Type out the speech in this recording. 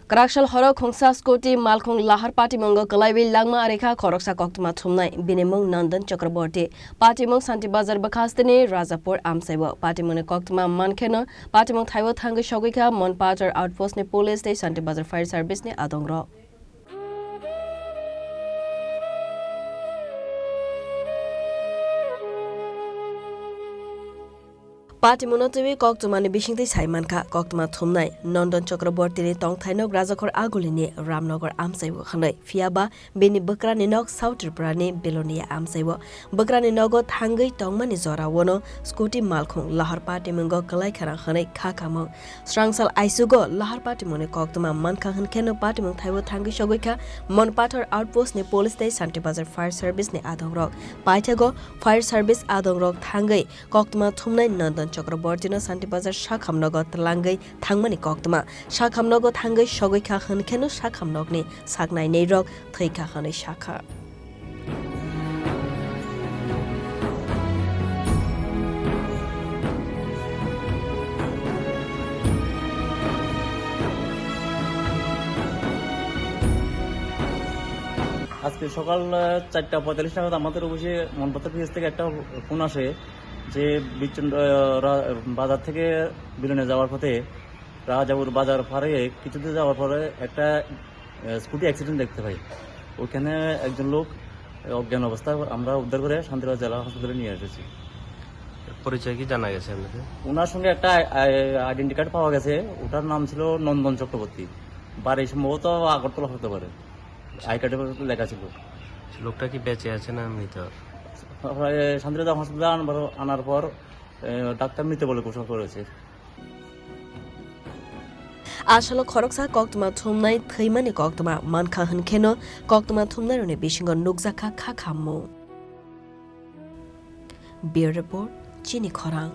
Kraksal Horo Khungsa Scooty Malkhung Lahar Patimungo Kwlaiwi Langma Arikha Khoroksa Koktwma Thumnai Bini Mung Nandan Chakraborty Patimung Santirbazar Bwkhakste Rajapur Amchaio Patimungo Koktwma Mankheno Patimung Thaio Thangwi Sogwikha Manpathar outpost police station Santirbazar fire service Adongrok Patimungo Koktwma ni bisingti Saimanka Koktwma Thumnai Nandan Chakraborty ni Thaio Rajapur agulini Ramnagar Amchaio khanai fiaba Bini Bwkhakste nok South Tripura ni Belonia Amchaio Bwkhakste nogo Thangwi tongmani jora wono Scooty Malkhung Lahar Patimungo Kwlaiwi khanai khakamang Kraksal aisugo Lahar Patimungo Koktwma Mankheno Patimung Thaio Thangwi Sogwikha Manpathar outpost ni police station Santirbazar fire service ni Adongrok paithego fire service Adongrok Thangwi Koktwma Thumnai Nandan Chakraborty no Santirbazar Shakhamnogo Tlangai Thangmani Koktwma Shakhamnogo Thangwi Sogwikha Mankheno Shakhamnogni Saknai Neirok Thaika Khani Shakha আজকে সকাল 4:45 নাগাদ আমাদের অফিসে Manpathar PS থেকে একটা phone আসে যে বাজার থেকে বিলনে যাওয়ার পথে রাজাপুর বাজার পারে কিছুতে যাওয়ার পরে একটা স্কুটি অ্যাক্সিডেন্ট দেখতে পাই। ওখানে একজন লোক অজ্ঞান অবস্থায় আমরা উদ্ধার করে শান্তিবাজার জেলা হাসপাতালে নিয়ে এসেছি। পরিচয় কি জানা গেছে আপনাদের? ওনার সঙ্গে একটা আইডেন্টি কার্ড পাওয়া গেছে, ওটার নাম ছিল নন্দন চক্রবর্তী, বাড়ি সম্ভবত আগরতলা হতে পারে, আই কার্ডে লেখা ছিল। লোকটা কি বেঁচে আছে না মৃত? শান্তিবাজার হসপিটালে আনার পর ডাক্তার মৃত বলে ঘোষণা করেছে। Asalo Khoroksa Koktwma Thumnai Thaimani Koktwma Mankheno Koktwma Thumnai rone bisingo nukjaka khakhamu. Bureau report Chini Khorang.